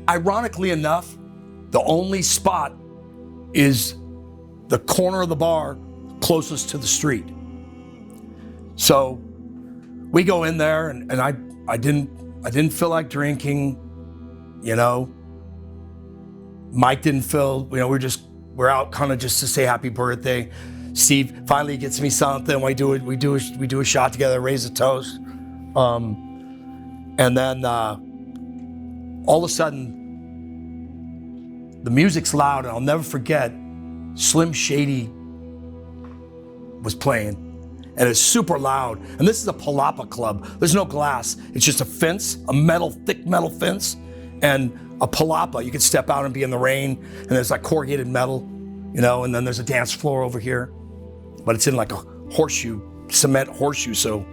Ironically enough, the only spot is the corner of the bar closest to the street. So we go in there, and I didn't feel like drinking, you know. Mike didn't feel, you know, we're out kind of just to say happy birthday. Steve finally gets me something. We do a shot together, raise a toast, and then all of a sudden the music's loud, and I'll never forget. Slim Shady was playing, and it's super loud. And this is a palapa club. There's no glass. It's just a fence, thick metal fence, and a palapa. You can step out and be in the rain, and there's like corrugated metal, you know, and then there's a dance floor over here. But it's in like a cement horseshoe, so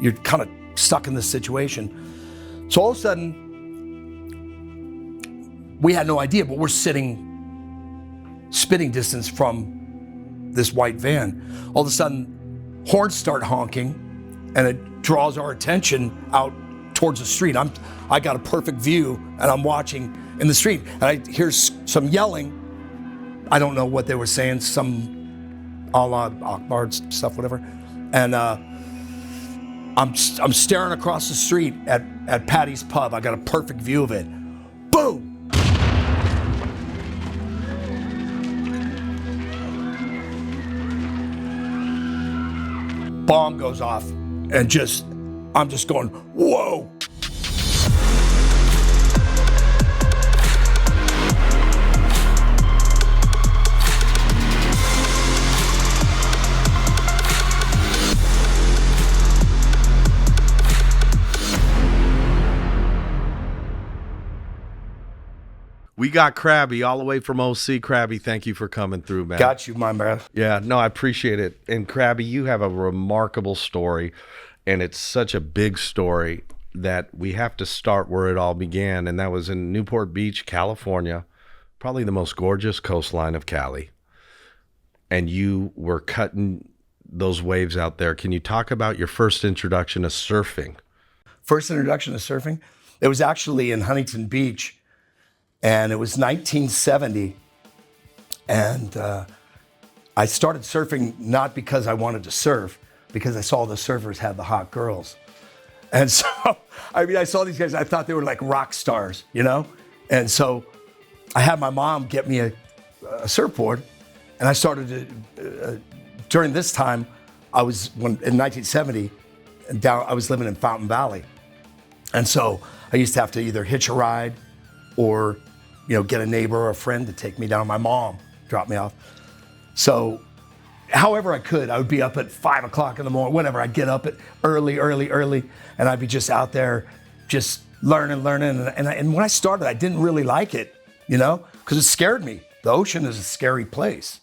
you're kind of stuck in this situation. So all of a sudden, we had no idea, but we're sitting spitting distance from this white van. All of a sudden, horns start honking, and it draws our attention out towards the street. I got a perfect view, and I'm watching in the street, and I hear some yelling. I don't know what they were saying, some Allah Akbar stuff, whatever. And I'm staring across the street at Patty's Pub. I got a perfect view of it. Boom! Bomb goes off, and I'm just going, whoa! We got Crabby all the way from OC. Crabby, thank you for coming through, man. Got you, my man. Yeah, no, I appreciate it. And Crabby, you have a remarkable story, and it's such a big story that we have to start where it all began, and that was in Newport Beach, California, probably the most gorgeous coastline of Cali. And you were cutting those waves out there. Can you talk about your first introduction to surfing? First introduction to surfing? It was actually in Huntington Beach. And it was 1970, and I started surfing not because I wanted to surf, because I saw the surfers had the hot girls. And so, I saw these guys, I thought they were like rock stars, you know? And so I had my mom get me a surfboard, and I started to, during this time, in 1970, I was living in Fountain Valley. And so I used to have to either hitch a ride or, you know, get a neighbor or a friend to take me down. My mom dropped me off. So however I could, I would be up at 5 o'clock in the morning, whatever. I'd get up at early, and I'd be just out there just learning. And when I started, I didn't really like it, you know, because it scared me. The ocean is a scary place.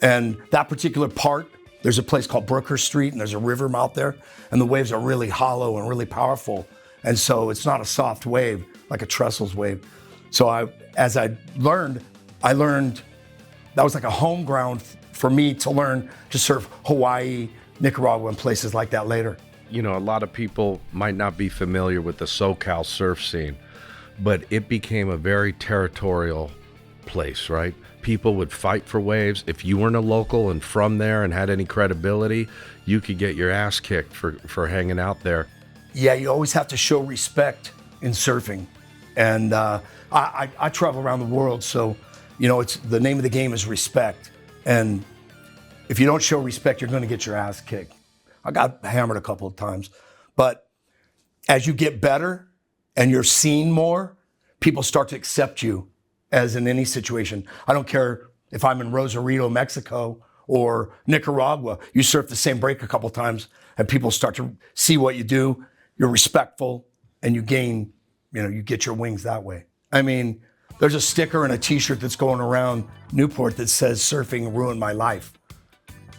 And that particular part, there's a place called Brooker Street, and there's a river out there, and the waves are really hollow and really powerful. And so it's not a soft wave like a trestles wave. So as I learned that was like a home ground for me to learn to surf Hawaii, Nicaragua, and places like that later. You know, a lot of people might not be familiar with the SoCal surf scene, but it became a very territorial place, right? People would fight for waves. If you weren't a local and from there and had any credibility, you could get your ass kicked for hanging out there. Yeah, you always have to show respect in surfing. And I travel around the world, so, you know, it's the name of the game is respect. And if you don't show respect, you're going to get your ass kicked. I got hammered a couple of times. But as you get better and you're seen more, people start to accept you as in any situation. I don't care if I'm in Rosarito, Mexico, or Nicaragua. You surf the same break a couple of times, and people start to see what you do. You're respectful, and you gain, you know, you get your wings that way. I mean, there's a sticker and a t-shirt that's going around Newport that says surfing ruined my life.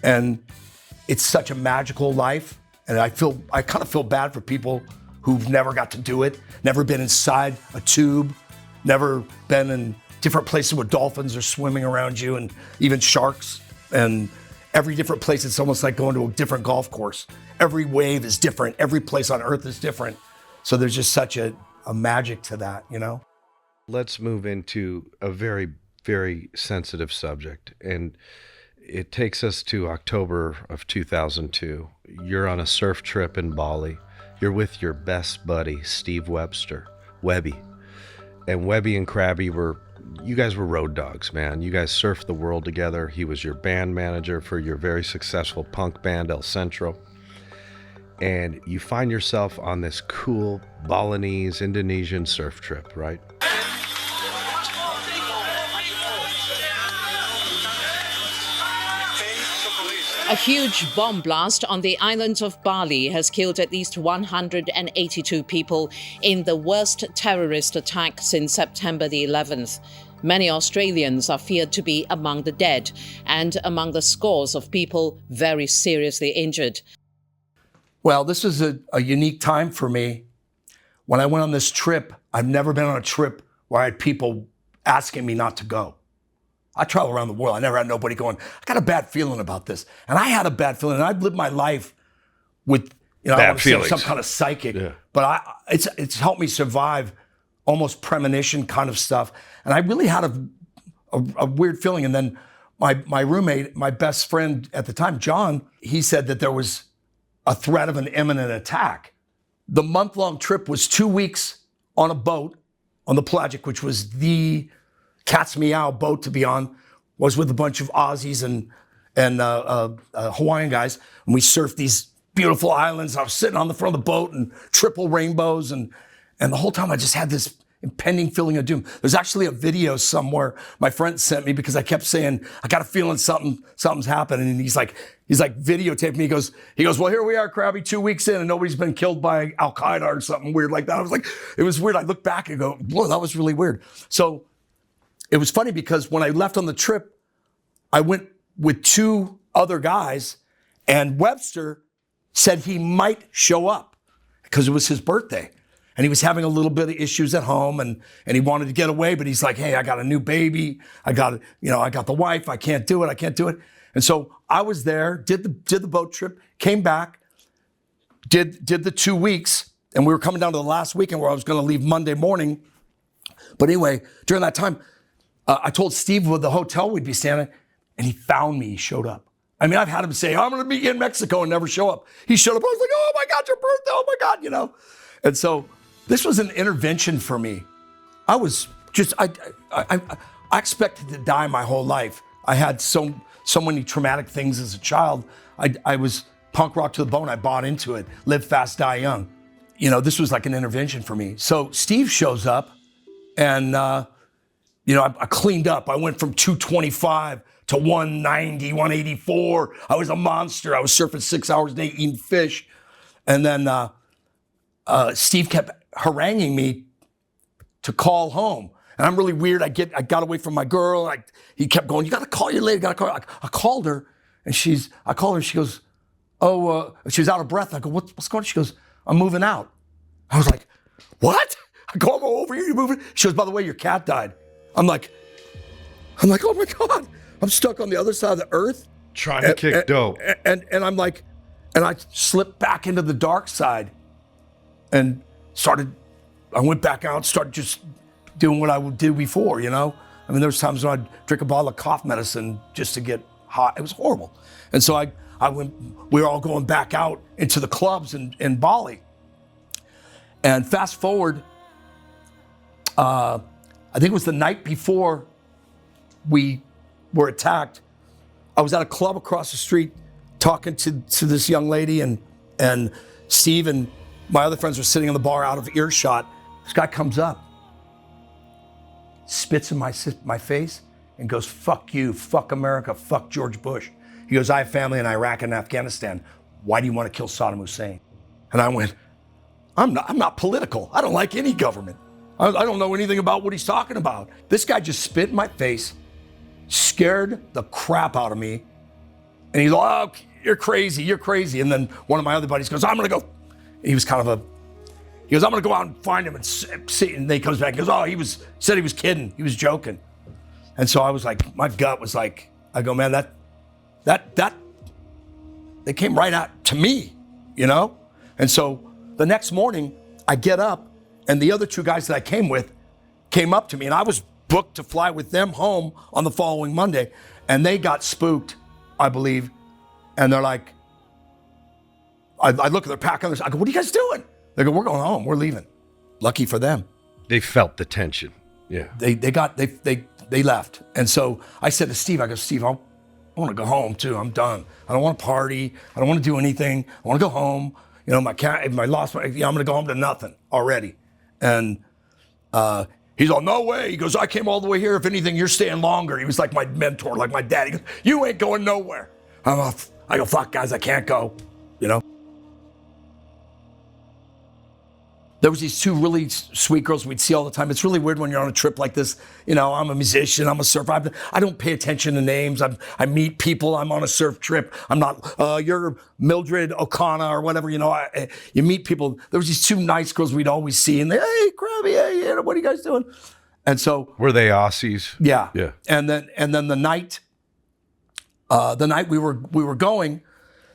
And it's such a magical life. And I kind of feel bad for people who've never got to do it, never been inside a tube, never been in different places where dolphins are swimming around you and even sharks. And every different place, it's almost like going to a different golf course. Every wave is different. Every place on earth is different. So there's just such a magic to that, you know? Let's move into a very, very sensitive subject. And it takes us to October of 2002. You're on a surf trip in Bali. You're with your best buddy, Steve Webster, Webby. And Webby and Crabby you guys were road dogs, man. You guys surfed the world together. He was your band manager for your very successful punk band, El Centro. And you find yourself on this cool Balinese, Indonesian surf trip, right? A huge bomb blast on the island of Bali has killed at least 182 people in the worst terrorist attack since September the 11th. Many Australians are feared to be among the dead and among the scores of people very seriously injured. Well, this is a unique time for me. When I went on this trip, I've never been on a trip where I had people asking me not to go. I travel around the world. I never had nobody going, I got a bad feeling about this. And I had a bad feeling. And I've lived my life with, I don't want to say some kind of psychic, but it's helped me survive almost premonition kind of stuff. And I really had a weird feeling. And then my roommate, my best friend at the time, John, he said that there was a threat of an imminent attack. The month-long trip was 2 weeks on a boat on the Pelagic, which was the cat's meow boat to be on, was with a bunch of Aussies and Hawaiian guys. And we surfed these beautiful islands. I was sitting on the front of the boat and triple rainbows. And the whole time I just had this impending feeling of doom. There's actually a video somewhere my friend sent me because I kept saying, I got a feeling something's happening. And he's like videotaping me. He goes, well, here we are, Crabby, 2 weeks in and nobody's been killed by Al-Qaeda or something weird like that. I was like, it was weird. I look back and go, whoa, that was really weird. So it was funny because when I left on the trip, I went with 2 other guys and Webster said he might show up because it was his birthday. And he was having a little bit of issues at home and he wanted to get away, but he's like, hey, I got a new baby. I got the wife. I can't do it. And so I was there, did the boat trip, came back, did the 2 weeks, and we were coming down to the last weekend where I was going to leave Monday morning. But anyway, during that time, I told Steve what the hotel we'd be staying at, and he found me. He showed up. I mean, I've had him say, I'm going to be in Mexico and never show up. He showed up. I was like, oh my God, your birthday. Oh my God, And so this was an intervention for me. I was just, I expected to die my whole life. I had so many traumatic things as a child. I was punk rock to the bone. I bought into it. Live fast, die young. This was like an intervention for me. So Steve shows up and, I cleaned up. I went from 225 to 190, 184. I was a monster. I was surfing 6 hours a day, eating fish. And then Steve kept haranguing me to call home. And I'm really weird. I got away from my girl. He kept going, you got to call your lady. I called her. And she goes, she was out of breath. I go, what's going on? She goes, I'm moving out. I was like, what? I go over here, you're moving? She goes, by the way, your cat died. I'm like, oh my God, I'm stuck on the other side of the earth. Trying to kick dope. And I'm like, and I slipped back into the dark side and I went back out, started just doing what I would do before, I mean, there was times when I'd drink a bottle of cough medicine just to get hot. It was horrible. And so we were all going back out into the clubs in Bali. And fast forward, I think it was the night before we were attacked. I was at a club across the street talking to this young lady and Steve and my other friends were sitting on the bar out of earshot. This guy comes up, spits in my face and goes, fuck you, fuck America, fuck George Bush. He goes, I have family in Iraq and Afghanistan. Why do you want to kill Saddam Hussein? And I went, I'm not political. I don't like any government. I don't know anything about what he's talking about. This guy just spit in my face, scared the crap out of me. And he's like, oh, you're crazy. And then one of my other buddies goes, I'm gonna go. He was kind of he goes, I'm gonna go out and find him and see. And then he comes back and goes, oh, said he was kidding. He was joking. And so I was like, my gut was like, I go, man, that they came right out to me, And so the next morning I get up and the other 2 guys that I came with, came up to me, and I was booked to fly with them home on the following Monday, and they got spooked, I believe, and they're like, I look at their pack on this, I go, what are you guys doing? They go, we're going home, we're leaving. Lucky for them. They felt the tension. Yeah. They left. And so I said to Steve, I go, Steve, I want to go home too. I'm done. I don't want to party. I don't want to do anything. I want to go home. You know, I'm going to go home to nothing already. And he's all, no way. He goes, I came all the way here. If anything, you're staying longer. He was like my mentor, like my dad. He goes, you ain't going nowhere. I go, fuck guys, I can't go, you know? There was these two really sweet girls we'd see all the time. It's really weird when you're on a trip like this. You know, I'm a musician, I'm a surfer. I don't pay attention to names. I meet people, I'm on a surf trip. I'm not, you're Mildred O'Connor or whatever, you know. You meet people. There was these two nice girls we'd always see, and they, hey, Crabby, hey, what are you guys doing? And so. Were they Aussies? Yeah. Yeah. And then the night we were going,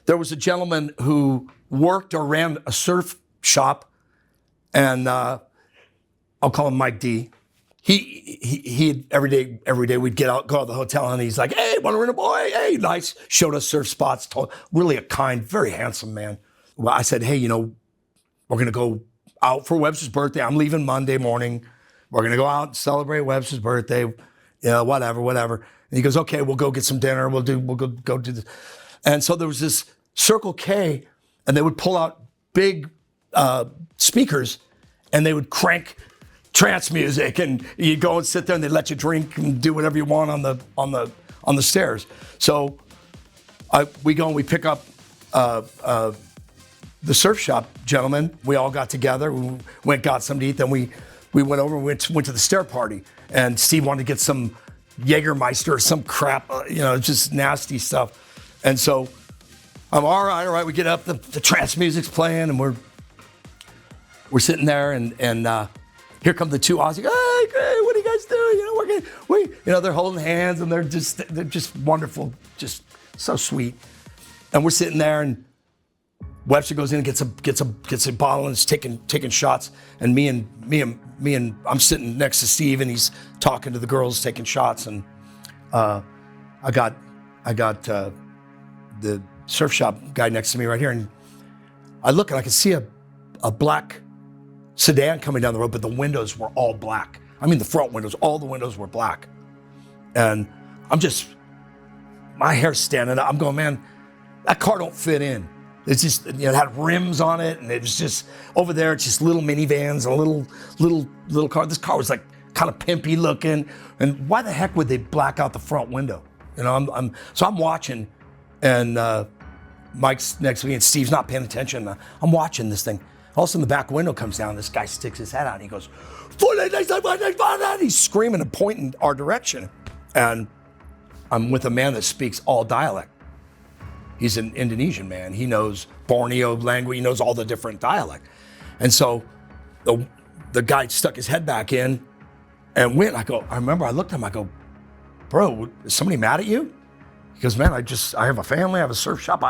there was a gentleman who worked or ran a surf shop. And I'll call him Mike D. He every day we'd go out to the hotel, and he's like, hey, want to rent a boy? Hey, nice. Showed us surf spots. Really a kind, very handsome man. Well, I said, hey, you know, we're going to go out for Webster's birthday. I'm leaving Monday morning. We're going to go out and celebrate Webster's birthday. You know, whatever. And he goes, okay, we'll go get some dinner. We'll go do this. And so there was this Circle K, and they would pull out big speakers, and they would crank trance music, and you'd go and sit there, and they'd let you drink and do whatever you want on the stairs. So we go and we pick up the surf shop gentleman. We all got together. We went, got something to eat. Then we went over and went to the stair party, and Steve wanted to get some Jägermeister or some crap, you know, just nasty stuff. And so I'm all right. We get up, the trance music's playing, and we're sitting there, and here come the two Aussies. Hey, what are you guys doing? You know, they're holding hands, and they're just wonderful, just so sweet. And we're sitting there, and Webster goes in and gets a bottle, and is taking shots. And me and I'm sitting next to Steve, and he's talking to the girls, taking shots. And I got the surf shop guy next to me right here, and I look, and I can see a black sedan coming down the road, but the windows were all black. I mean, the front windows, all the windows were black. And my hair's standing up. I'm going, man, that car don't fit in. It's just, you know, it had rims on it, and it was just, over there, it's just little minivans and a little car. This car was like kind of pimpy looking. And why the heck would they black out the front window? You know, I'm watching, and Mike's next to me, and Steve's not paying attention. I'm watching this thing. All of a sudden, the back window comes down. This guy sticks his head out, and he goes, he's screaming and pointing our direction. And I'm with a man that speaks all dialect. He's an Indonesian man. He knows Borneo language. He knows all the different dialect. And so the guy stuck his head back in and went. I remember I looked at him. I go, bro, is somebody mad at you? He goes, man, I have a family. I have a surf shop.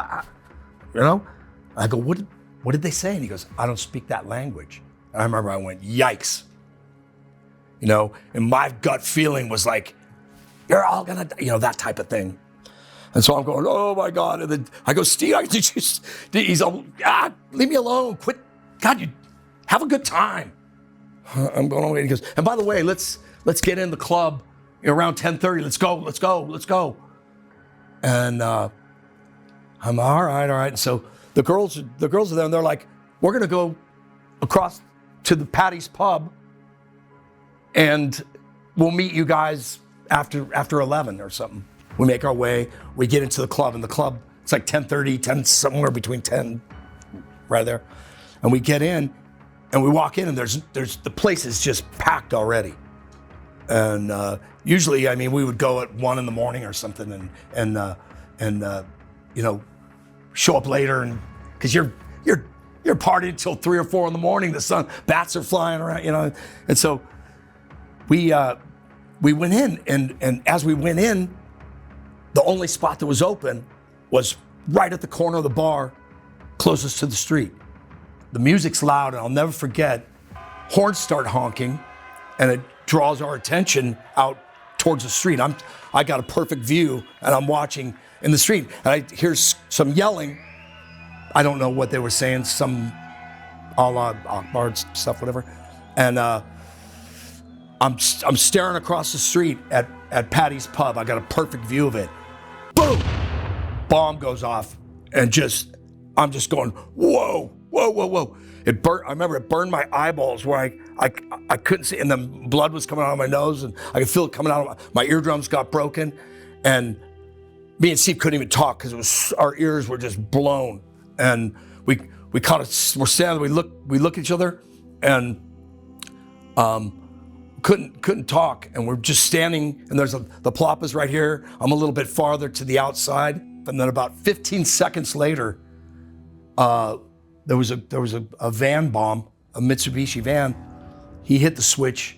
You know? I go, what did they say? And he goes, I don't speak that language. And I remember I went, yikes. You know, and my gut feeling was like, you're all gonna, you know, that type of thing. And so I'm going, oh my God. And then I go, Steve, he's all, leave me alone. Quit. God, you have a good time. I'm going away. And he goes, and by the way, let's get in the club around 10:30. Let's go. And I'm all right. And so the girls are there, and they're like, we're gonna go across to the Patty's Pub, and we'll meet you guys after 11 or something. We make our way, we get into the club, and the club, it's like 10:30, 10, somewhere between 10, right there. And we get in, and we walk in, and there's the place is just packed already. And usually, I mean, we would go at 1 a.m. or something, and you know, show up later, and because you're partying till 3 or 4 a.m. The sun, bats are flying around, you know. And so we went in, and as we went in, the only spot that was open was right at the corner of the bar closest to the street. The music's loud, and I'll never forget, horns start honking, and it draws our attention out towards the street. I got a perfect view, and I'm watching in the street, and I hear some yelling. I don't know what they were saying, some Allah Akbar stuff, whatever. And I'm staring across the street at Patty's Pub. I got a perfect view of it. Boom! Bomb goes off, and I'm just going, whoa, whoa, whoa, whoa. It burnt. I remember it burned my eyeballs where I couldn't see, and the blood was coming out of my nose, and I could feel it coming out of my eardrums got broken, and me and Steve couldn't even talk because our ears were just blown, and we kind of were standing. We look at each other, and couldn't talk, and we're just standing. And the Palapa's right here. I'm a little bit farther to the outside, and then about 15 seconds later, there was a van bomb, a Mitsubishi van. He hit the switch,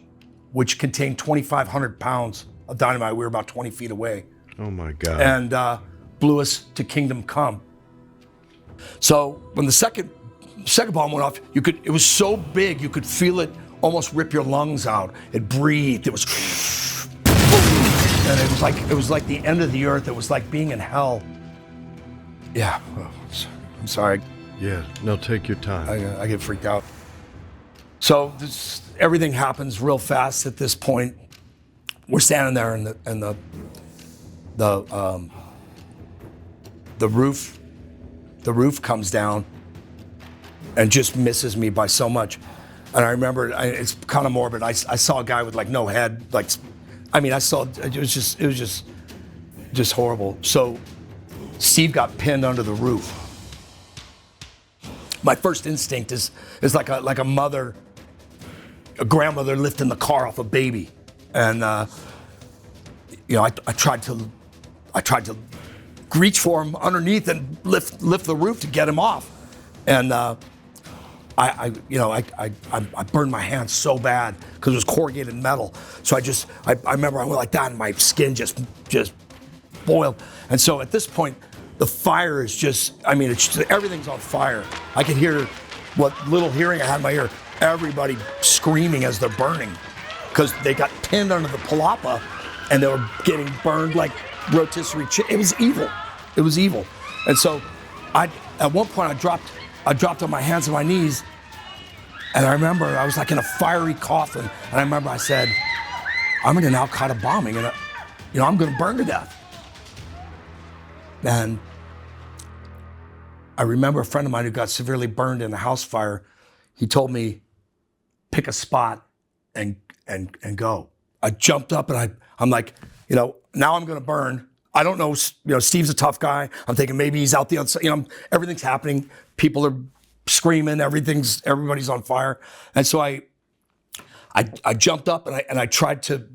which contained 2,500 pounds of dynamite. We were about 20 feet away. Oh my God. And blew us to kingdom come. So when the second bomb went off, it was so big, you could feel it almost rip your lungs out. It breathed, it was, and it was like the end of the earth. It was like being in hell. Yeah, I'm sorry. Yeah, no, take your time. I get freaked out. So everything happens real fast at this point. We're standing there, and the roof comes down and just misses me by so much. And I remember, it's kind of morbid. I saw a guy with like no head. It was just horrible. So Steve got pinned under the roof. My first instinct is like a mother, a grandmother lifting the car off a baby, and I tried to reach for him underneath and lift the roof to get him off, and I burned my hands so bad because it was corrugated metal. So I remember I went like that, and my skin just boiled. And so at this point, the fire is everything's on fire. I could hear what little hearing I had in my ear, everybody screaming as they're burning because they got pinned under the palapa and they were getting burned like rotisserie chicken. It was evil. It was evil. And so at one point I dropped on my hands and my knees, and I remember I was like in a fiery coffin, and I remember I said, I'm in an Al-Qaeda bombing, and I'm gonna burn to death. And I remember a friend of mine who got severely burned in a house fire. He told me, pick a spot and go. I jumped up and I'm like, now I'm gonna burn. I don't know, Steve's a tough guy. I'm thinking maybe he's out the outside, everything's happening. People are screaming, everybody's on fire. And so I jumped up and I tried to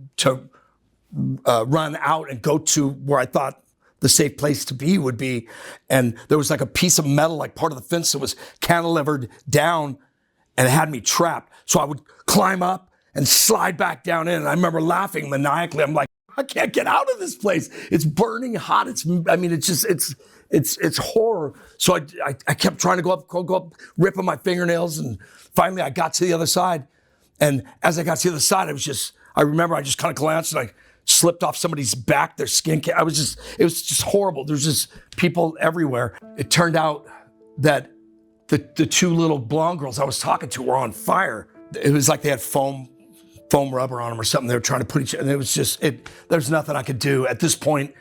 run out and go to where I thought the safe place to be would be. And there was like a piece of metal, like part of the fence that was cantilevered down, and it had me trapped. So I would climb up and slide back down in. And I remember laughing maniacally. I'm like, I can't get out of this place. It's burning hot. It's horror. So I kept trying to go up, ripping my fingernails. And finally I got to the other side. And as I got to the other side, I remember I just kind of glanced and I slipped off somebody's back, their skin. It was just horrible. There's just people everywhere. It turned out that the two little blonde girls I was talking to were on fire. It was like they had foam rubber on them or something. They were trying to put and it was just, there's nothing I could do. At this point,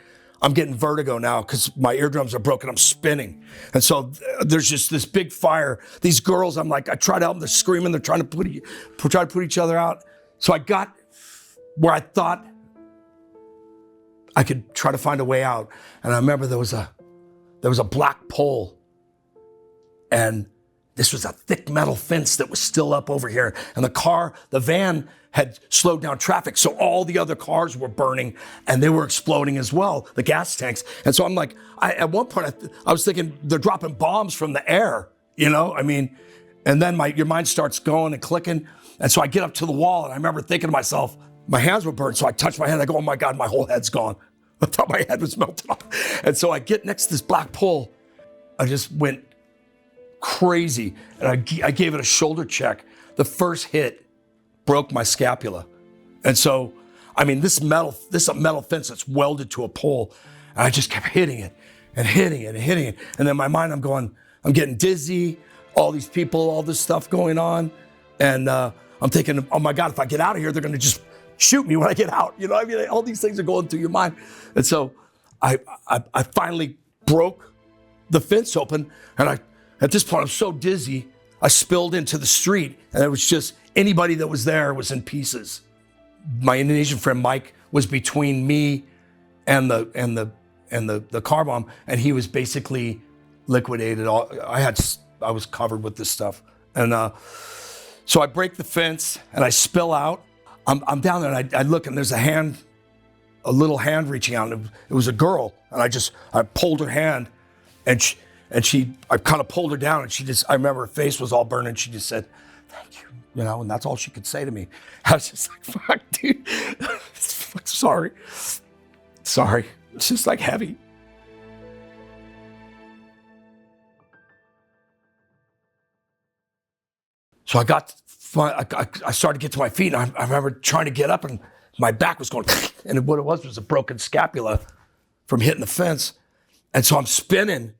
I'm getting vertigo now because my eardrums are broken. I'm spinning. And so there's just this big fire. These girls, I try to help them. They're screaming. They're trying to put each other out. So I got where I thought I could try to find a way out. And I remember there was a black pole, and this was a thick metal fence that was still up over here. And the van had slowed down traffic, so all the other cars were burning and they were exploding as well, the gas tanks. And so I'm like, at one point I was thinking they're dropping bombs from the air, and then your mind starts going and clicking. And so I get up to the wall, and I remember thinking to myself, my hands were burned, so I touched my head. I go, oh my God, my whole head's gone. I thought my head was melted off. And so I get next to this black pole. I just went crazy, and I gave it a shoulder check. The first hit broke my scapula. And so, I mean, this is a metal fence that's welded to a pole. And I just kept hitting it and hitting it and hitting it. And then in my mind, I'm getting dizzy, all these people, all this stuff going on. And I'm thinking, oh my God, if I get out of here, they're gonna just shoot me when I get out. You know what I mean? All these things are going through your mind. And so I finally broke the fence open. And at this point, I'm so dizzy, I spilled into the street. And it was just, anybody that was there was in pieces. My Indonesian friend Mike was between me and the car bomb, and he was basically liquidated. I was covered with this stuff, and so I break the fence and I spill out. I'm down there and I look, and there's a little hand reaching out. And it was a girl, and I pulled her hand, and I kind of pulled her down, and I remember her face was all burned, and she just said, "Thank you." You know, and that's all she could say to me. I was just like, fuck, dude. Sorry. It's just like heavy. So I started to get to my feet, and I remember trying to get up, and my back was going, and what it was a broken scapula from hitting the fence. And so I'm spinning,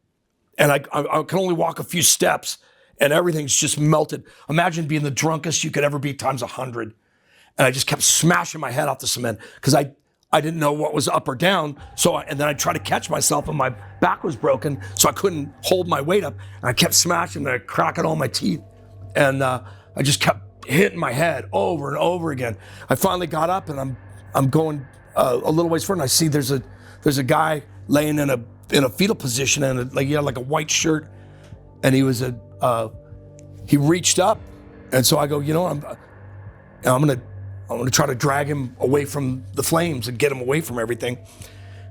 and I can only walk a few steps, and everything's just melted. Imagine being the drunkest you could ever be times 100. And I just kept smashing my head off the cement because I didn't know what was up or down. And then I tried to catch myself, and my back was broken, so I couldn't hold my weight up. And I kept smashing, and I cracking all my teeth. And I just kept hitting my head over and over again. I finally got up, and I'm going a little ways forward, and I see there's a guy laying in a fetal position, and like a white shirt, and he reached up, and so I go, I'm gonna try to drag him away from the flames and get him away from everything.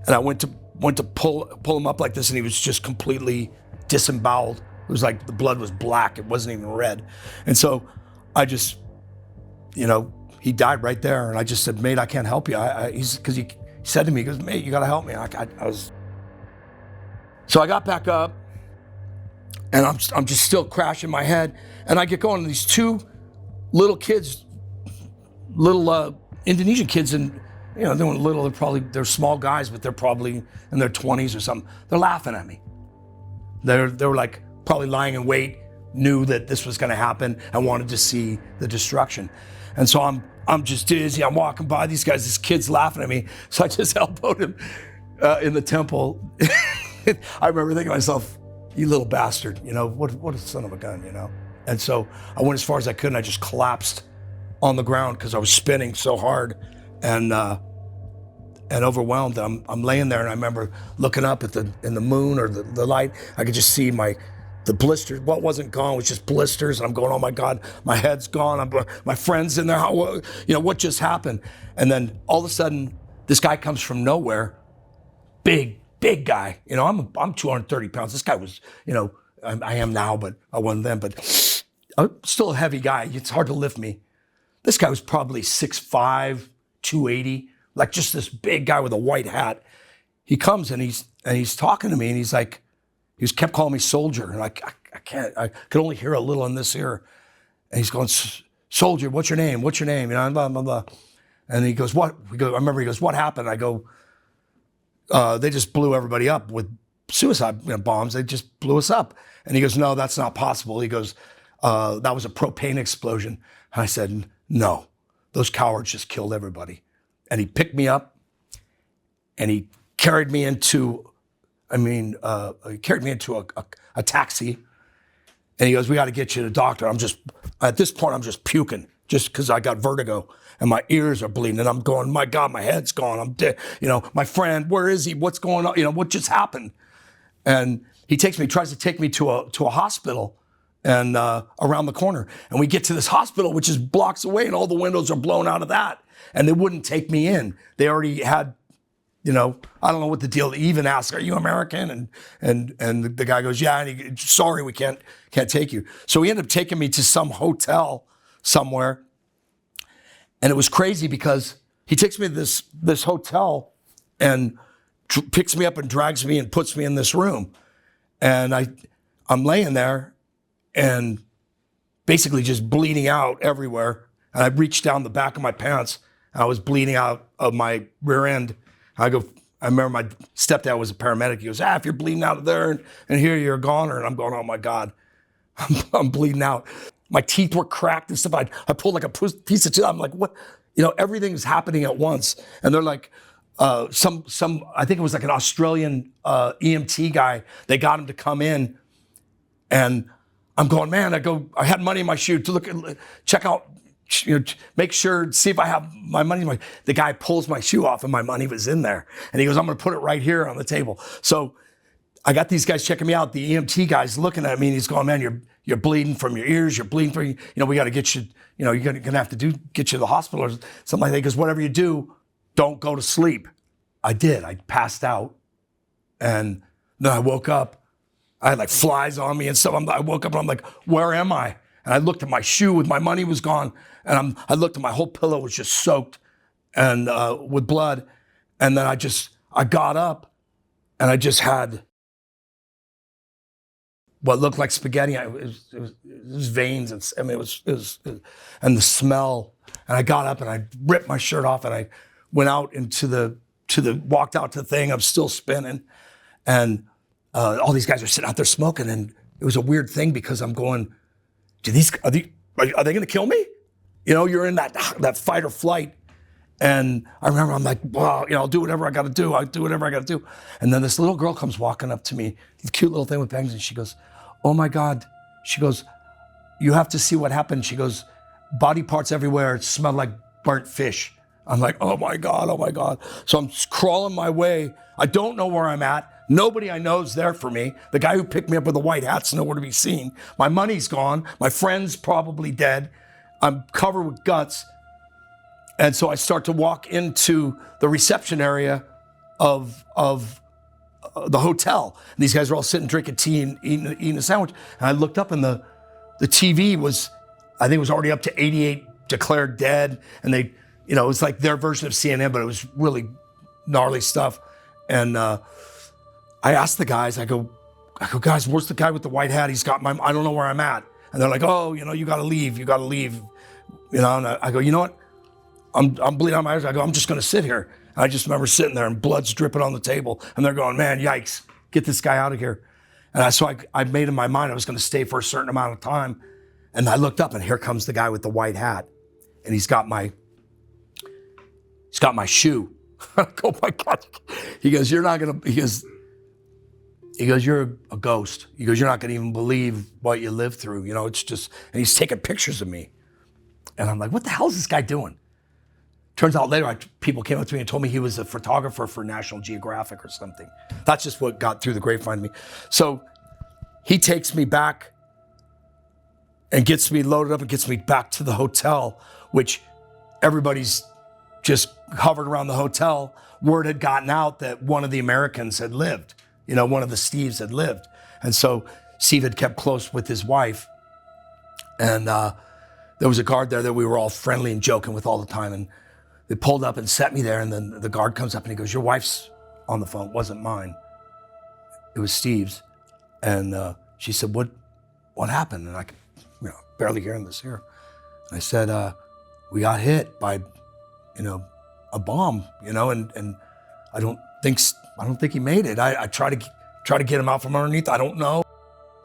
And I went to pull him up like this, and he was just completely disemboweled. It was like the blood was black; it wasn't even red. And so I just, he died right there. And I just said, "Mate, I can't help you." Because he said to me, he goes, "Mate, you got to help me." So I got back up, and I'm just still crashing my head, and I get going. And these two little kids, Indonesian kids, and they weren't little. They're small guys, but they're probably in their 20s or something. They're laughing at me. They were like probably lying in wait, knew that this was going to happen, and wanted to see the destruction. And so I'm just dizzy. I'm walking by these guys. This kid's laughing at me, so I just elbowed him in the temple. I remember thinking to myself, "You little bastard, what a son of a gun, And so I went as far as I could, and I just collapsed on the ground because I was spinning so hard and overwhelmed. I'm laying there, and I remember looking up in the moon or the light. I could just see the blisters. What wasn't gone was just blisters. And I'm going, oh my God, my head's gone. My friend's in there. What just happened? And then all of a sudden, this guy comes from nowhere, big guy. I'm 230 pounds. This guy was, I am now, but I wasn't then. But I'm still a heavy guy. It's hard to lift me. This guy was probably 6'5", 280, like just this big guy with a white hat. He comes and he's talking to me, and he's like, he kept calling me soldier, and I could only hear a little in this ear. And he's going, "Soldier, what's your name? What's your name?" Blah, blah, blah. And he goes, "What?" I remember he goes, "What happened?" I go, "They just blew everybody up with suicide bombs. They just blew us up." And he goes, "No, that's not possible." He goes, "That was a propane explosion." And I said, "No, those cowards just killed everybody." And he picked me up, and he carried me into a taxi. And he goes, "We got to get you to the doctor." At this point, I'm just puking just because I got vertigo and my ears are bleeding. And I'm going, my God, my head's gone. I'm dead. My friend, where is he? What's going on? What just happened? And he tries to take me to a hospital and around the corner. And we get to this hospital, which is blocks away, and all the windows are blown out of that. And they wouldn't take me in. They already had, I don't know what the deal. He even asked, "Are you American?" And the guy goes, "Yeah." And "Sorry, we can't take you." So he ended up taking me to some hotel somewhere. And it was crazy because he takes me to this hotel and picks me up and drags me and puts me in this room. And I'm laying there and basically just bleeding out everywhere. And I reached down the back of my pants, and I was bleeding out of my rear end. I remember my stepdad was a paramedic. He goes, if you're bleeding out of there and here you're a goner. And I'm going, oh my God, I'm bleeding out. My teeth were cracked and stuff. I pulled like a piece of tooth. I'm like, what? Everything's happening at once. And they're like, I think it was like an Australian EMT guy. They got him to come in, and I'm going, man, I had money in my shoe to check out, make sure, see if I have my money. The guy pulls my shoe off and my money was in there. And he goes, I'm going to put it right here on the table. So I got these guys checking me out. The EMT guy's looking at me and he's going, man, you're bleeding from your ears. You're bleeding from, we got to get you, you're going to have to get you to the hospital or something like that. Because whatever you do, don't go to sleep. I did. I passed out. And then I woke up. I had like flies on me and stuff. I woke up and I'm like, where am I? And I looked at my shoe with my money was gone. And I looked at my whole pillow was just soaked and with blood. And then I got up and I just had what looked like spaghetti. It was veins and it was and the smell. And I got up and I ripped my shirt off and I went out walked out to the thing. I'm still spinning, and all these guys are sitting out there smoking. And it was a weird thing because I'm going, are they going to kill me? You're in that fight or flight. And I remember I'm like, wow, I'll do whatever I got to do. I'll do whatever I got to do. And then this little girl comes walking up to me, this cute little thing with bangs, and she goes, oh my God. She goes, you have to see what happened. She goes, body parts everywhere. It smelled like burnt fish. I'm like, oh my God, oh my God. So I'm crawling my way. I don't know where I'm at. Nobody I know is there for me. The guy who picked me up with the white hat's nowhere to be seen. My money's gone. My friend's probably dead. I'm covered with guts. And so I start to walk into the reception area of the hotel. And these guys are all sitting drinking tea and eating a sandwich. And I looked up and the TV was, I think it was already up to 88 declared dead. And they, it was like their version of CNN, but it was really gnarly stuff. And I asked the guys, I go, guys, where's the guy with the white hat? He's got I don't know where I'm at. And they're like, oh, you got to leave. And I go, you know what? I'm bleeding out my eyes. I go, I'm just going to sit here. And I just remember sitting there and blood's dripping on the table. And they're going, man, yikes, get this guy out of here. And so I made in my mind I was going to stay for a certain amount of time. And I looked up and here comes the guy with the white hat. And he's got my shoe. I go, oh my God. He goes, you're not going to, he goes, you're a ghost. He goes, you're not going to even believe what you lived through. It's just, and he's taking pictures of me. And I'm like, what the hell is this guy doing? Turns out later, people came up to me and told me he was a photographer for National Geographic or something. That's just what got through the grapevine to me. So he takes me back and gets me loaded up and gets me back to the hotel, which everybody's just hovered around the hotel. Word had gotten out that one of the Americans had lived. One of the Steves had lived. And so Steve had kept close with his wife. And there was a guard there that we were all friendly and joking with all the time. And they pulled up and set me there. And then the guard comes up and he goes, your wife's on the phone. It wasn't mine. It was Steve's. And she said, what happened? And I could, barely hearing this here. And I said, we got hit by, a bomb, and I don't think he made it. I try to get him out from underneath. I don't know.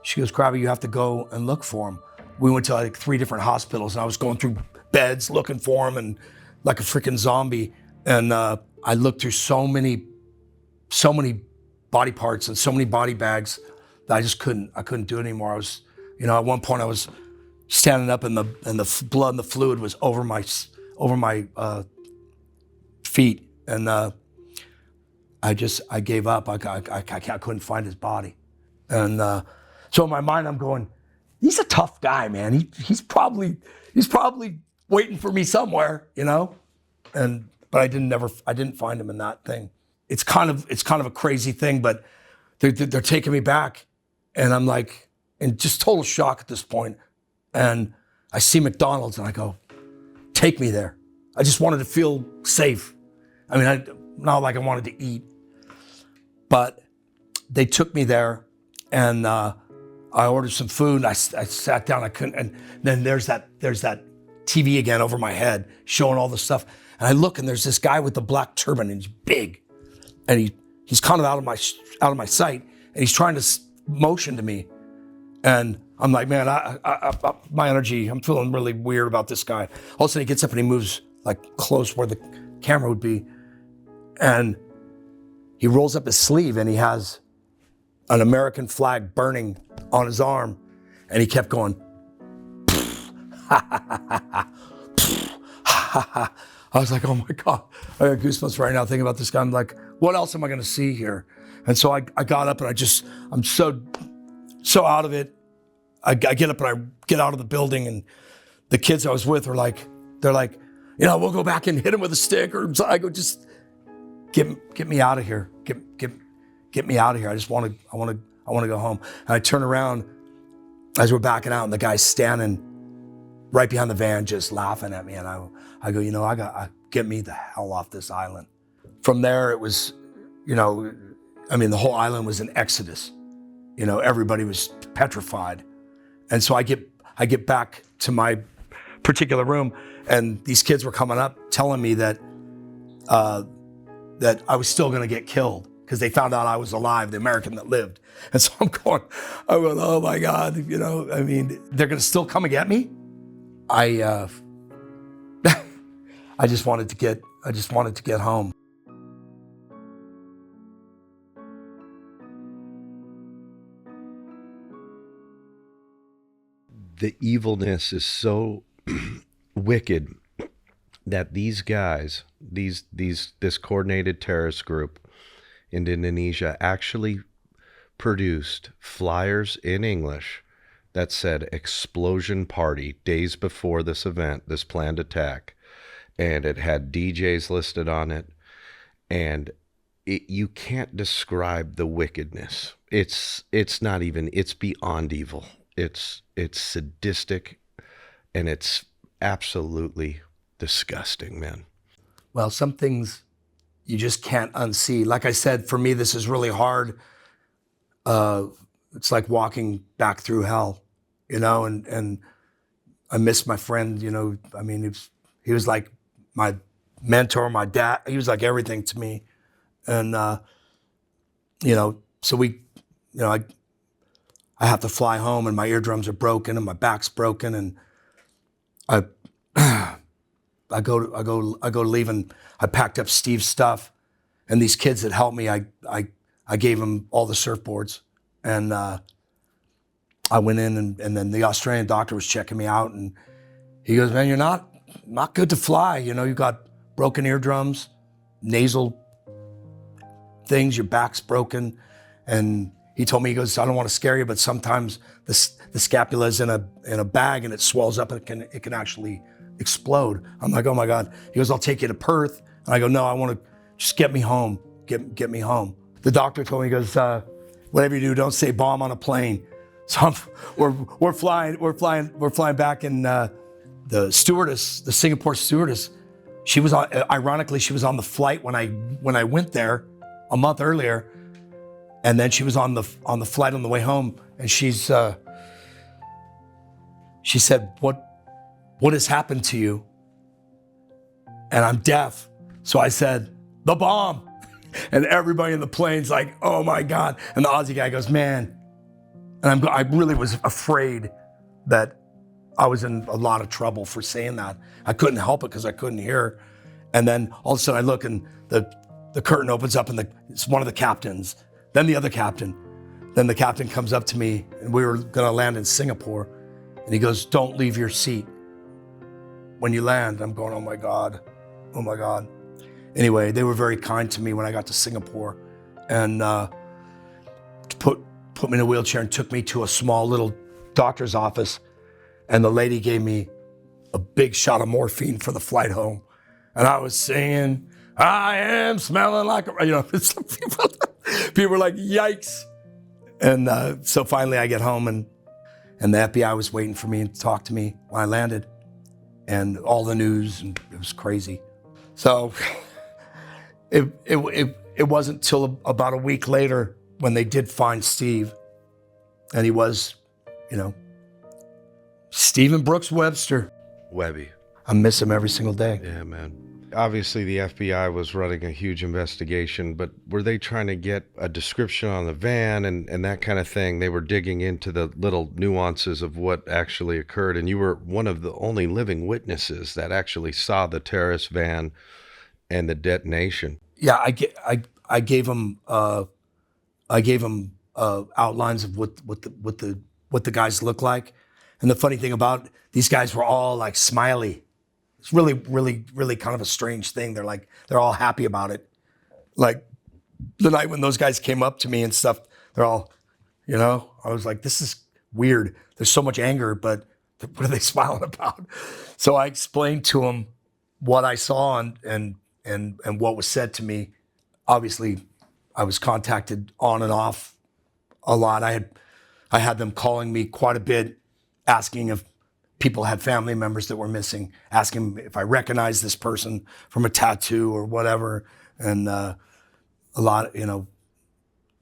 She goes, Crabby, you have to go and look for him. We went to like 3 different hospitals and I was going through beds looking for him and like a freaking zombie. And I looked through so many body parts and so many body bags that I couldn't do it anymore. I was, at one point I was standing up and the blood and the fluid was over my feet. And I gave up. I couldn't find his body. And so in my mind, I'm going, he's a tough guy, man. He's probably waiting for me somewhere, but I didn't find him in that thing. It's kind of a crazy thing, but they're taking me back and I'm like in just total shock at this point. And I see McDonald's and I go, take me there. I just wanted to feel safe. I mean, not like I wanted to eat, but they took me there and I ordered some food and I sat down. I couldn't, and then there's that TV again over my head, showing all the stuff. And I look, and there's this guy with the black turban, and he's big, and he's kind of out of my sight, and he's trying to motion to me. And I'm like, man, my energy, I'm feeling really weird about this guy. All of a sudden he gets up and he moves like close where the camera would be. And he rolls up his sleeve and he has an American flag burning on his arm. And he kept going, I was like, oh my God, I got goosebumps right now thinking about this guy. I'm like, what else am I gonna see here? And so I got up and I'm so out of it. I get up and I get out of the building, and the kids I was with are like, they're like, we'll go back and hit him with a stick, or I go, just get me out of here. Get me out of here. I want to go home. And I turn around as we're backing out, and the guy's standing right behind the van, just laughing at me. And I go, I get me the hell off this island. From there, it was, the whole island was an exodus. Everybody was petrified. And so I get back to my particular room, and these kids were coming up telling me that that I was still gonna get killed because they found out I was alive, the American that lived. And so I'm going, oh my God, they're gonna still come and get me? I just wanted to get home. The evilness is so wicked that these guys, this coordinated terrorist group in Indonesia actually produced flyers in English that said explosion party days before this event, this planned attack. And it had DJs listed on it. And you can't describe the wickedness. It's beyond evil. It's sadistic, and it's absolutely disgusting, man. Well, some things you just can't unsee. Like I said, for me, this is really hard. It's like walking back through hell, and I miss my friend, he was like my mentor, my dad. He was like everything to me. And, so I have to fly home, and my eardrums are broken and my back's broken, and I go to leave, and I packed up Steve's stuff, and these kids that helped me, I gave them all the surfboards, and I went in, and then the Australian doctor was checking me out, and he goes, man, you're not good to fly. You got broken eardrums, nasal things, your back's broken. And he told me, he goes, I don't want to scare you, but sometimes the scapula is in a bag and it swells up and it can actually explode. I'm like, oh my God. He goes, I'll take you to Perth. And I go, no, I want to just get me home. Get me home. The doctor told me, he goes, whatever you do, don't say bomb on a plane. So we're flying back, and the stewardess, the Singapore stewardess, she was ironically, she was on the flight when I went there a month earlier. And then she was on the flight on the way home, and she said, what has happened to you? And I'm deaf. So I said, the bomb. And everybody in the plane's like, oh my God. And the Aussie guy goes, man. And I really was afraid that I was in a lot of trouble for saying that. I couldn't help it because I couldn't hear. And then all of a sudden I look, and the curtain opens up, and it's one of the captains. Then the other captain. Then the captain comes up to me, and we were gonna land in Singapore. And he goes, don't leave your seat when you land. I'm going, oh my God. Anyway, they were very kind to me when I got to Singapore, and put me in a wheelchair and took me to a small little doctor's office. And the lady gave me a big shot of morphine for the flight home. And I was singing, I am smelling like people were like, yikes. And so finally I get home, and the FBI was waiting for me to talk to me when I landed, and all the news, and it was crazy. So it wasn't till about a week later when they did find Steve, and he was, Stephen Brooks Webster. Webby. I miss him every single day. Yeah, man. Obviously, the FBI was running a huge investigation, but were they trying to get a description on the van and that kind of thing? They were digging into the little nuances of what actually occurred, and you were one of the only living witnesses that actually saw the terrorist van and the detonation. Yeah, I gave him outlines of what the guys look like, and the funny thing about these guys were all like smiley. It's really, really, really kind of a strange thing. They're all happy about it. Like the night when those guys came up to me and stuff, they're all, I was like, this is weird. There's so much anger, but what are they smiling about? So I explained to them what I saw and what was said to me. Obviously, I was contacted on and off a lot. I had them calling me quite a bit, asking if people had family members that were missing, asking if I recognized this person from a tattoo or whatever. And a lot,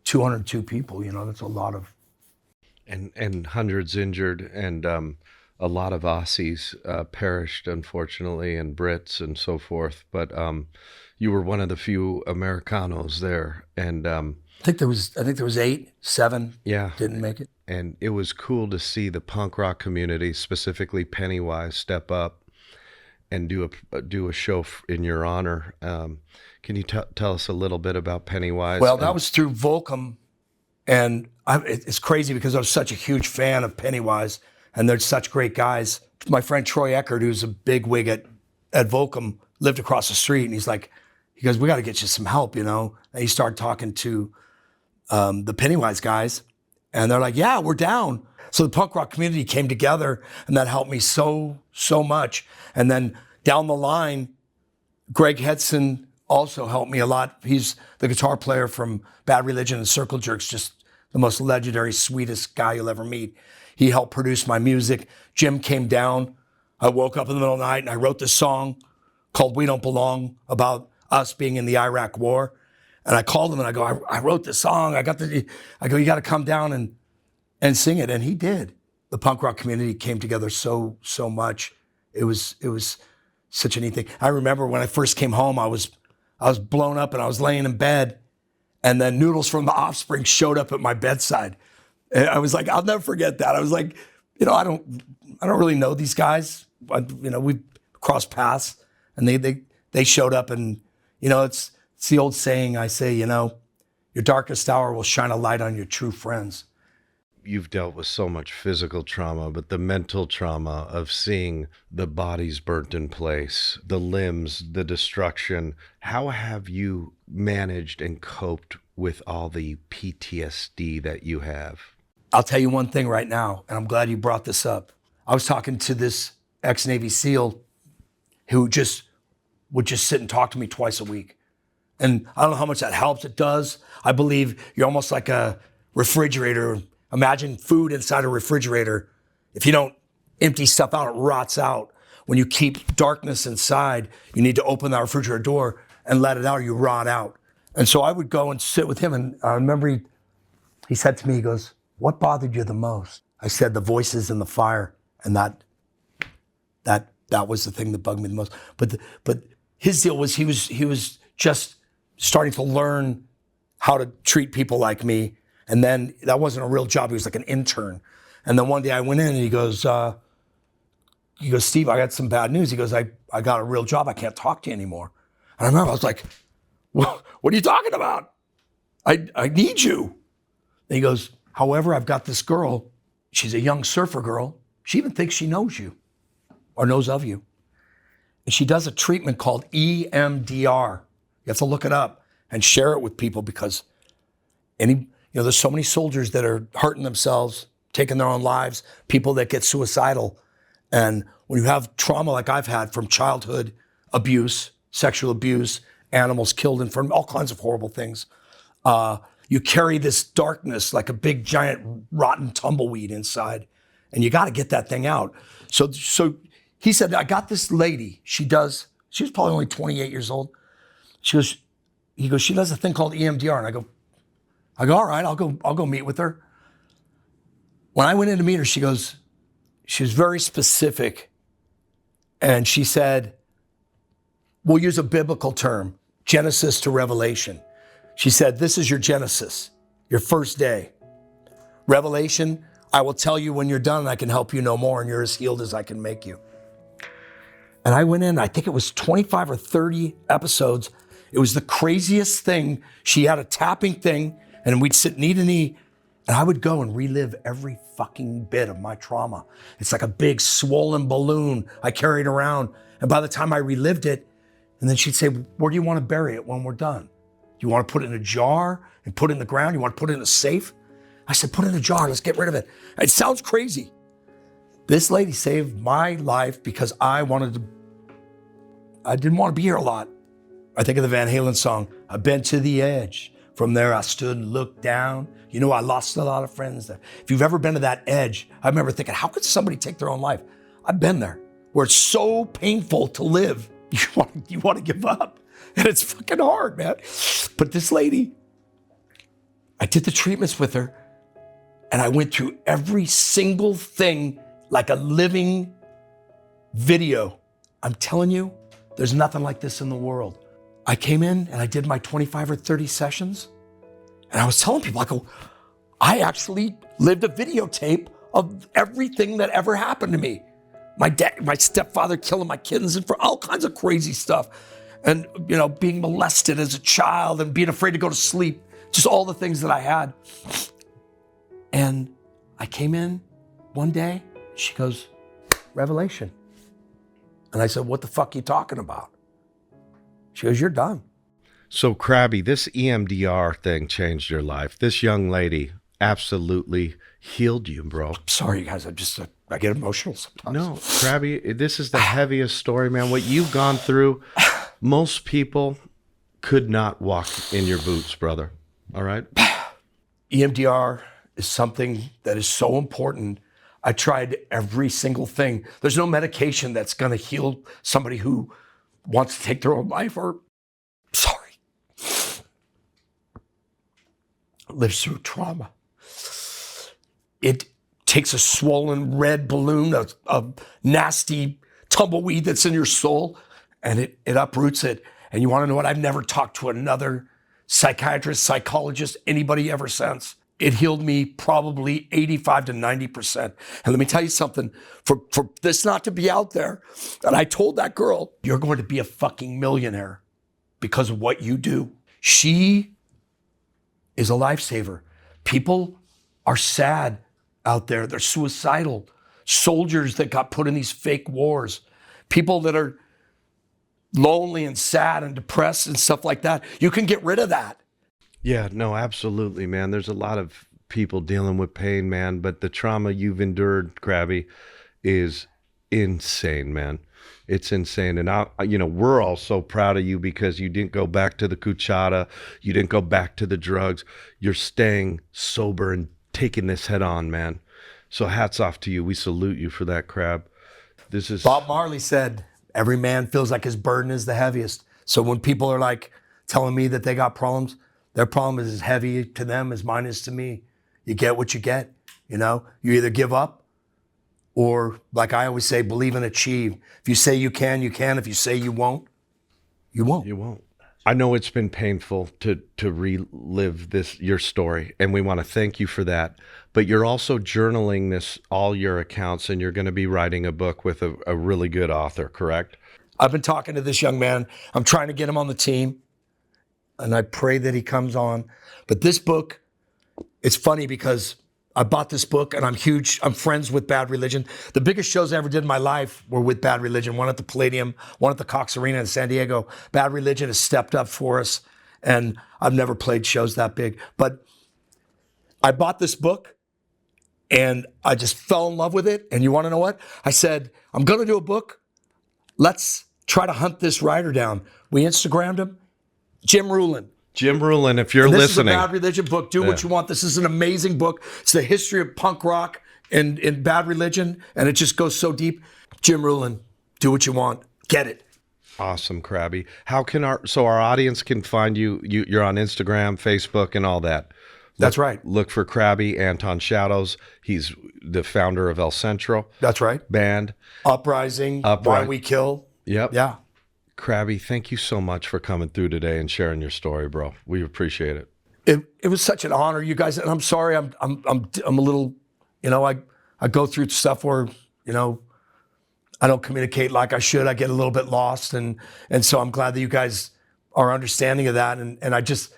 202 people, that's a lot of. And hundreds injured, and a lot of Aussies perished, unfortunately, and Brits and so forth. But you were one of the few Americanos there, and I think there was 7. Yeah, didn't make it. And it was cool to see the punk rock community, specifically Pennywise, step up and do a show in your honor. Can you tell us a little bit about Pennywise? Well, that was through Volcom, and it's crazy because I was such a huge fan of Pennywise, and they're such great guys. My friend Troy Eckert, who's a big wig at Volcom, lived across the street, and he goes, we got to get you some help, And he started talking to the Pennywise guys, and they're like, yeah, we're down. So the punk rock community came together, and that helped me so much. And then down the line, Greg Hedson also helped me a lot. He's the guitar player from Bad Religion and Circle Jerks, just the most legendary, sweetest guy you'll ever meet. He helped produce my music. Jim came down. I woke up in the middle of the night, and I wrote this song called We Don't Belong, about us being in the Iraq War. And I called him and I go, I wrote this song. I go, you got to come down and sing it. And he did. The punk rock community came together so much. It was such a neat thing. I remember when I first came home, I was blown up and I was laying in bed, and then Noodles from the Offspring showed up at my bedside. And I was like, I'll never forget that. I was like, I don't really know these guys. We crossed paths, and they showed up, and it's the old saying I say, your darkest hour will shine a light on your true friends. You've dealt with so much physical trauma, but the mental trauma of seeing the bodies burnt in place, the limbs, the destruction. How have you managed and coped with all the PTSD that you have? I'll tell you one thing right now, and I'm glad you brought this up. I was talking to this ex-Navy SEAL who would just sit and talk to me twice a week. And I don't know how much that helps. It does. I believe you're almost like a refrigerator. Imagine food inside a refrigerator. If you don't empty stuff out, it rots out. When you keep darkness inside, you need to open that refrigerator door and let it out, or you rot out. And so I would go and sit with him, and I remember he said to me, he goes, what bothered you the most? I said, the voices in the fire. And that was the thing that bugged me the most. But his deal was he was just starting to learn how to treat people like me. And then that wasn't a real job. He was like an intern. And then one day I went in and he goes, Steve, I got some bad news. He goes, I got a real job. I can't talk to you anymore. And I remember I was like, what are you talking about? I need you. And he goes, however, I've got this girl. She's a young surfer girl. She even thinks she knows you or knows of you. And she does a treatment called EMDR. You have to look it up and share it with people, because there's so many soldiers that are hurting themselves, taking their own lives, people that get suicidal. And when you have trauma like I've had from childhood abuse, sexual abuse, animals killed, and from all kinds of horrible things, you carry this darkness like a big, giant, rotten tumbleweed inside, and you got to get that thing out. So he said, I got this lady. She was probably only 28 years old. He goes, she does a thing called EMDR. And I go, all right, I'll go meet with her. When I went in to meet her, she was very specific And she said, we'll use a biblical term, Genesis to Revelation. She said, this is your Genesis, your first day. Revelation, I will tell you when you're done and I can help you no more and you're as healed as I can make you. And I went in, I think it was 25 or 30 episodes. It was the craziest thing. She had a tapping thing and we'd sit knee to knee and I would go and relive every fucking bit of my trauma. It's like a big swollen balloon I carried around. And by the time I relived it, and then she'd say, where do you want to bury it when we're done? Do you want to put it in a jar and put it in the ground? You want to put it in a safe? I said, put it in a jar, let's get rid of it. It sounds crazy. This lady saved my life because I didn't want to be here a lot. I think of the Van Halen song, I've been to the edge. From there I stood and looked down. You know, I lost a lot of friends there. If you've ever been to that edge, I remember thinking, how could somebody take their own life? I've been there, where it's so painful to live, you want to give up. And it's fucking hard, man. But this lady, I did the treatments with her, and I went through every single thing like a living video. I'm telling you, there's nothing like this in the world. I came in and I did my 25 or 30 sessions. And I was telling people, I go, I actually lived a videotape of everything that ever happened to me. My stepfather killing my kittens and for all kinds of crazy stuff. And, you know, being molested as a child and being afraid to go to sleep. Just all the things that I had. And I came in one day, she goes, Revelation. And I said, what the fuck are you talking about? She goes, you're done. So Crabby, this EMDR thing changed your life. This young lady absolutely healed you, bro. Sorry, you guys. I get emotional sometimes. No, Crabby, this is the heaviest story, man. What you've gone through, most people could not walk in your boots, brother. All right? EMDR is something that is so important. I tried every single thing. There's no medication that's going to heal somebody who wants to take their own life or, lives through trauma. It takes a swollen red balloon of nasty tumbleweed that's in your soul and it uproots it. And you want to know what? I've never talked to another psychiatrist, psychologist, anybody ever since. It healed me probably 85 to 90%. And let me tell you something, for this not to be out there, and I told that girl, you're going to be a fucking millionaire because of what you do. She is a lifesaver. People are sad out there. They're suicidal. Soldiers that got put in these fake wars. People that are lonely and sad and depressed and stuff like that. You can get rid of that. Yeah, no, absolutely, man. There's a lot of people dealing with pain, man, but the trauma you've endured, Crabby, is insane, man. It's insane. And we're all so proud of you because you didn't go back to the cuchara. You didn't go back to the drugs. You're staying sober and taking this head on, man. So hats off to you. We salute you for that, Crab. This is Bob Marley said, every man feels like his burden is the heaviest. So when people are like telling me that they got problems, their problem is as heavy to them as mine is to me. You get what you get, you know? You either give up or, like I always say, believe and achieve. If you say you can, you can. If you say you won't, you won't. You won't. I know it's been painful to relive your story, and we want to thank you for that. But you're also journaling all your accounts, and you're going to be writing a book with a really good author, correct? I've been talking to this young man. I'm trying to get him on the team, and I pray that he comes on. But this book, it's funny because I bought this book and I'm friends with Bad Religion. The biggest shows I ever did in my life were with Bad Religion, one at the Palladium, one at the Cox Arena in San Diego. Bad Religion has stepped up for us and I've never played shows that big. But I bought this book and I just fell in love with it. And you want to know what? I said, I'm going to do a book. Let's try to hunt this writer down. We Instagrammed him, Jim Rulin. Jim Rulin, if you're listening. This is a Bad Religion book. Do what you want. This is an amazing book. It's the history of punk rock and Bad Religion, and it just goes so deep. Jim Rulin, do what you want. Get it. Awesome, Crabby. How can our audience can find you? You're on Instagram, Facebook, and all that. That's right. Look for Crabby, Anton Shadows. He's the founder of El Centro That's right. band. Uprising, Why We Kill. Yep. Yeah. Crabby, thank you so much for coming through today and sharing your story, bro. We appreciate it. It was such an honor, you guys. And I'm sorry, I'm a little, I go through stuff where, I don't communicate like I should. I get a little bit lost. And so I'm glad that you guys are understanding of that. And I just,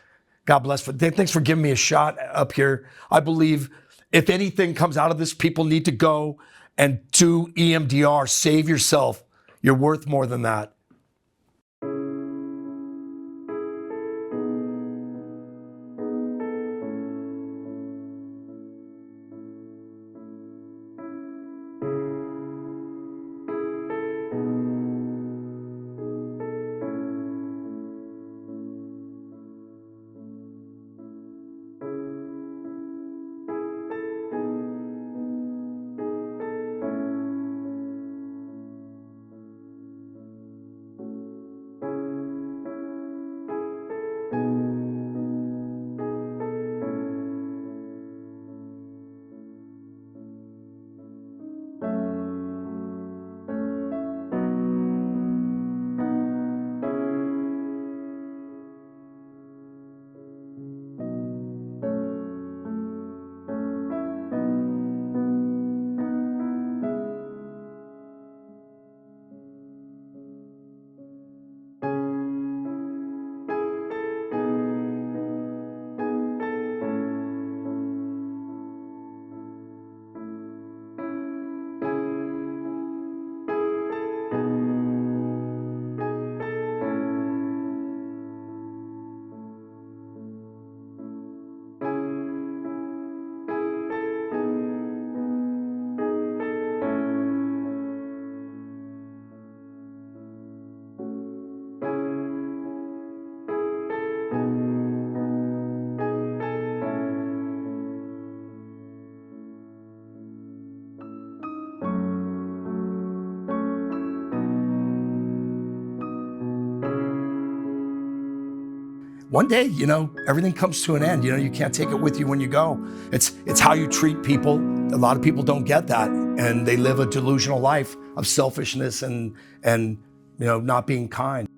God bless. Thanks for giving me a shot up here. I believe if anything comes out of this, people need to go and do EMDR. Save yourself. You're worth more than that. One day, everything comes to an end. You can't take it with you when you go. It's how you treat people. A lot of people don't get that, and they live a delusional life of selfishness and not being kind.